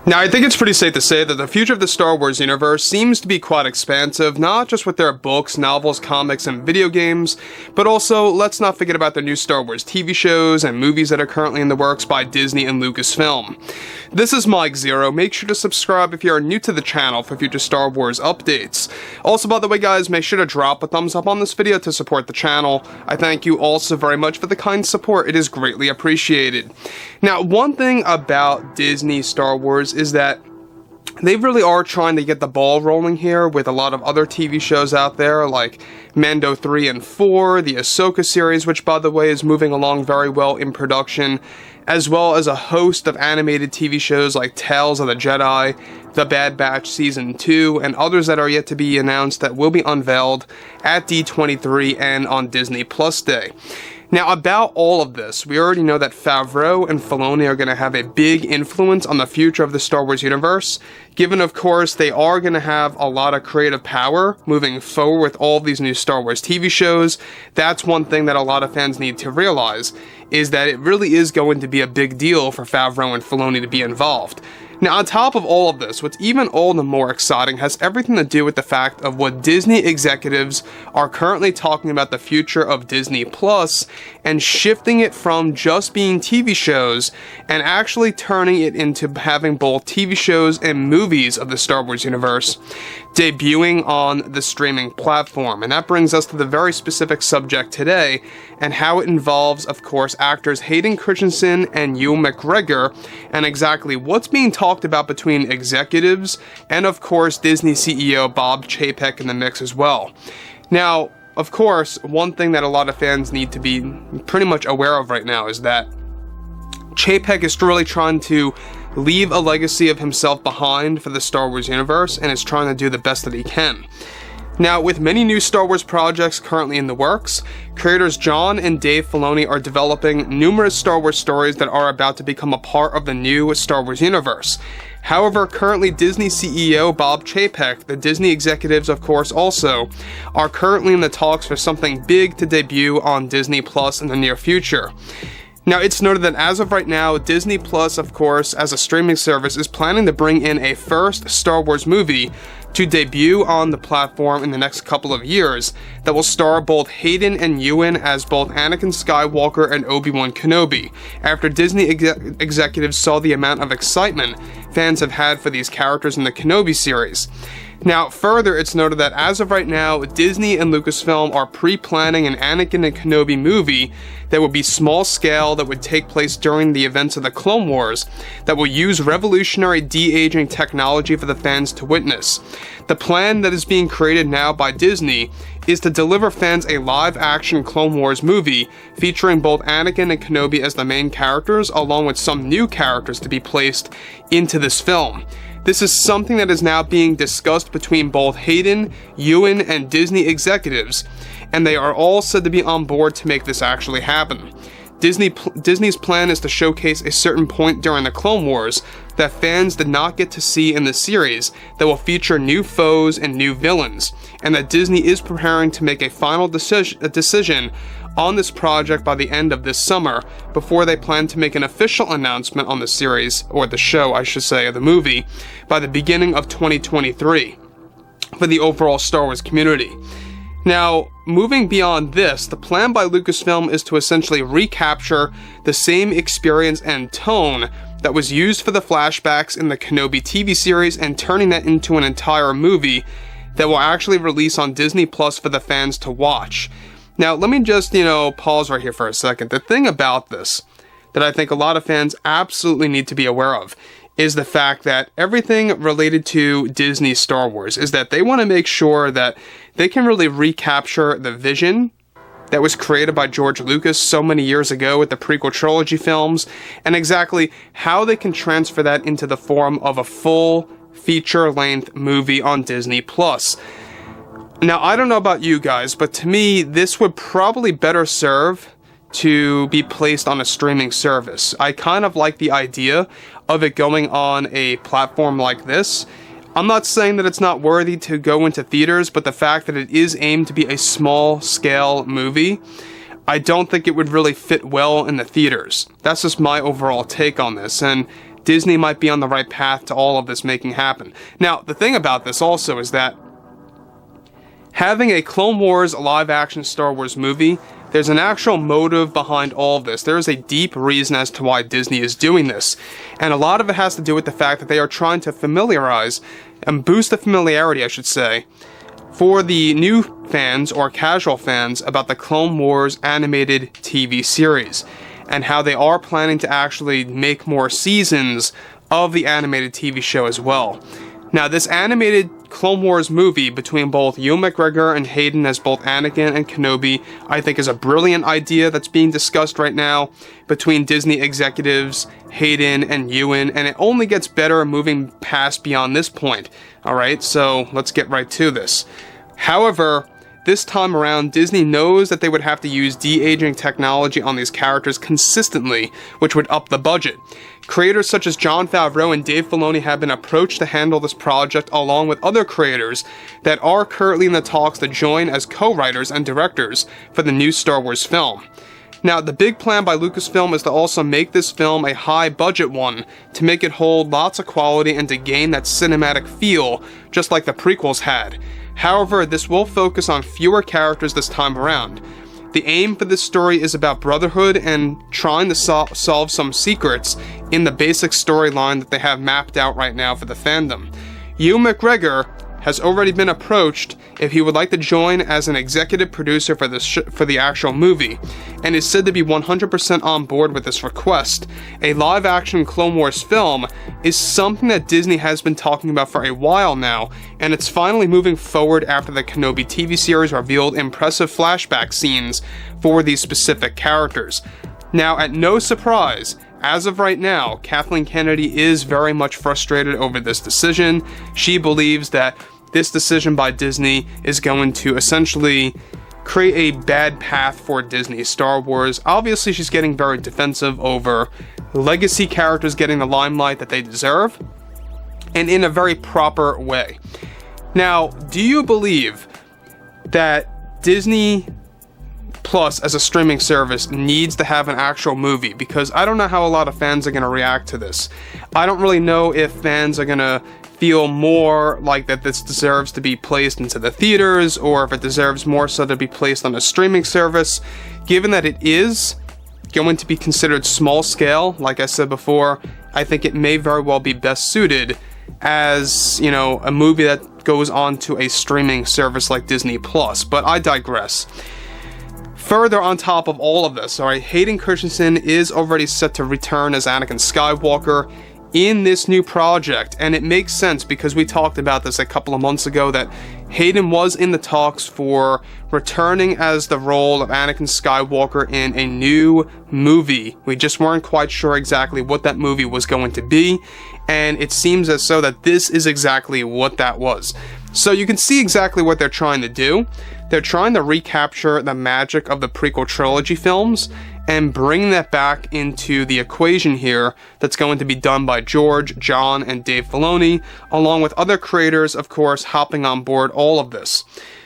Now, I think it's pretty safe to say that the future of the Star Wars universe seems to be quite expansive, not just with their books, novels, comics, and video games, but also, let's not forget about their new Star Wars TV shows and movies that are currently in the works by Disney and Lucasfilm. This is Mike Zero. Make sure to subscribe if you are new to the channel for future Star Wars updates. Also, by the way, guys, make sure to drop a thumbs up on this video to support the channel. I thank you also very much for the kind support. It is greatly appreciated. Now, one thing about Disney Star Wars is that they really are trying to get the ball rolling here with a lot of other TV shows out there like Mando 3 and 4, the Ahsoka series, which by the way is moving along very well in production, as well as a host of animated TV shows like Tales of the Jedi, The Bad Batch Season 2, and others that are yet to be announced that will be unveiled at D23 and on Disney Plus Day. Now, about all of this, we already know that Favreau and Filoni are going to have a big influence on the future of the Star Wars universe, given, of course, they are going to have a lot of creative power moving forward with all these new Star Wars TV shows. That's one thing that a lot of fans need to realize, is that it really is going to be a big deal for Favreau and Filoni to be involved. Now, on top of all of this, what's even all the more exciting has everything to do with the fact of what Disney executives are currently talking about the future of Disney Plus and shifting it from just being TV shows and actually turning it into having both TV shows and movies of the Star Wars universe debuting on the streaming platform. And that brings us to the very specific subject today and how it involves, of course, actors Hayden Christensen and Ewan McGregor and exactly what's being talked about between executives and, of course, Disney CEO Bob Chapek in the mix as well. Now, of course, one thing that a lot of fans need to be pretty much aware of right now is that Chapek is really trying to leave a legacy of himself behind for the Star Wars universe and is trying to do the best that he can. Now, with many new Star Wars projects currently in the works, creators Jon and Dave Filoni are developing numerous Star Wars stories that are about to become a part of the new Star Wars universe. However, currently Disney CEO Bob Chapek, the Disney executives of course also, are currently in the talks for something big to debut on Disney Plus in the near future. Now, it's noted that as of right now, Disney Plus, of course, as a streaming service, is planning to bring in a first Star Wars movie to debut on the platform in the next couple of years that will star both Hayden and Ewan as both Anakin Skywalker and Obi-Wan Kenobi, after Disney executives saw the amount of excitement fans have had for these characters in the Kenobi series. Now, further, it's noted that as of right now, Disney and Lucasfilm are pre-planning an Anakin and Kenobi movie that would be small scale, that would take place during the events of the Clone Wars, that will use revolutionary de-aging technology for the fans to witness. The plan that is being created now by Disney is to deliver fans a live-action Clone Wars movie featuring both Anakin and Kenobi as the main characters, along with some new characters to be placed into this film. This is something that is now being discussed between both Hayden, Ewan, and Disney executives, and they are all said to be on board to make this actually happen. Disney's plan is to showcase a certain point during the Clone Wars that fans did not get to see in the series that will feature new foes and new villains, and that Disney is preparing to make a final decision on this project by the end of this summer, before they plan to make an official announcement on the series, or the show I should say, or the movie, by the beginning of 2023 for the overall Star Wars community. Now, moving beyond this, the plan by Lucasfilm is to essentially recapture the same experience and tone that was used for the flashbacks in the Kenobi TV series and turning that into an entire movie that will actually release on Disney Plus for the fans to watch. Now, let me just, pause right here for a second. The thing about this that I think a lot of fans absolutely need to be aware of is the fact that everything related to Disney Star Wars is that they want to make sure that they can really recapture the vision that was created by George Lucas so many years ago with the prequel trilogy films, and exactly how they can transfer that into the form of a full feature-length movie on Disney Plus. Now, I don't know about you guys, but to me, this would probably better serve to be placed on a streaming service. I kind of like the idea of it going on a platform like this. I'm not saying that it's not worthy to go into theaters, but the fact that it is aimed to be a small-scale movie, I don't think it would really fit well in the theaters. That's just my overall take on this, and Disney might be on the right path to all of this making happen. Now, the thing about this also is that having a Clone Wars live-action Star Wars movie, there's an actual motive behind all of this. There is a deep reason as to why Disney is doing this. And a lot of it has to do with the fact that they are trying to familiarize and boost the familiarity, I should say, for the new fans or casual fans about the Clone Wars animated TV series, and how they are planning to actually make more seasons of the animated TV show as well. Now, this animated Clone Wars movie between both Ewan McGregor and Hayden as both Anakin and Kenobi, I think is a brilliant idea that's being discussed right now between Disney executives, Hayden and Ewan, and it only gets better moving past beyond this point. Alright, so let's get right to this. However, this time around, Disney knows that they would have to use de-aging technology on these characters consistently, which would up the budget. Creators such as Jon Favreau and Dave Filoni have been approached to handle this project along with other creators that are currently in the talks to join as co-writers and directors for the new Star Wars film. Now, the big plan by Lucasfilm is to also make this film a high-budget one, to make it hold lots of quality and to gain that cinematic feel, just like the prequels had. However, this will focus on fewer characters this time around. The aim for this story is about brotherhood and trying to solve some secrets in the basic storyline that they have mapped out right now for the fandom. Ewan McGregor has already been approached if he would like to join as an executive producer for the actual movie, and is said to be 100% on board with this request. A live-action Clone Wars film is something that Disney has been talking about for a while now, and it's finally moving forward after the Kenobi TV series revealed impressive flashback scenes for these specific characters. Now, at no surprise, as of right now, Kathleen Kennedy is very much frustrated over this decision. She believes that this decision by Disney is going to essentially create a bad path for Disney Star Wars. Obviously, she's getting very defensive over legacy characters getting the limelight that they deserve, and in a very proper way. Now, do you believe that Disney Plus as a streaming service needs to have an actual movie? Because I don't know how a lot of fans are going to react to this. I don't really know if fans are going to feel more like that this deserves to be placed into the theaters, or if it deserves more so to be placed on a streaming service. Given that it is going to be considered small scale, like I said before, I think it may very well be best suited as, you know, a movie that goes on to a streaming service like Disney Plus, but I digress. Further on top of all of this, alright, Hayden Christensen is already set to return as Anakin Skywalker in this new project, and it makes sense because we talked about this a couple of months ago that Hayden was in the talks for returning as the role of Anakin Skywalker in a new movie. We just weren't quite sure exactly what that movie was going to be, and it seems as so that this is exactly what that was. So you can see exactly what they're trying to do. They're trying to recapture the magic of the prequel trilogy films and bring that back into the equation here that's going to be done by George, John, and Dave Filoni, along with other creators, of course, hopping on board all of this.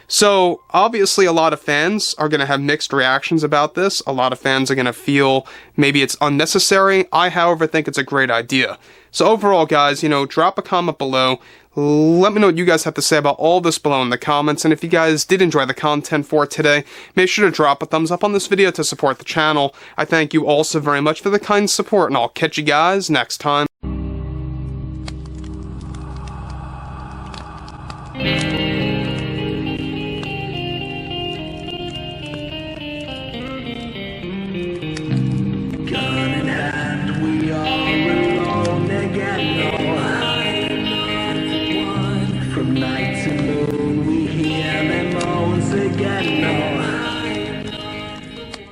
So, obviously, a lot of fans are going to have mixed reactions about this. A lot of fans are going to feel maybe it's unnecessary. I, however, think it's a great idea. So overall, guys, you know, drop a comment below. Let me know what you guys have to say about all this below in the comments, and if you guys did enjoy the content for today, make sure to drop a thumbs up on this video to support the channel. I thank you all so very much for the kind support, and I'll catch you guys next time.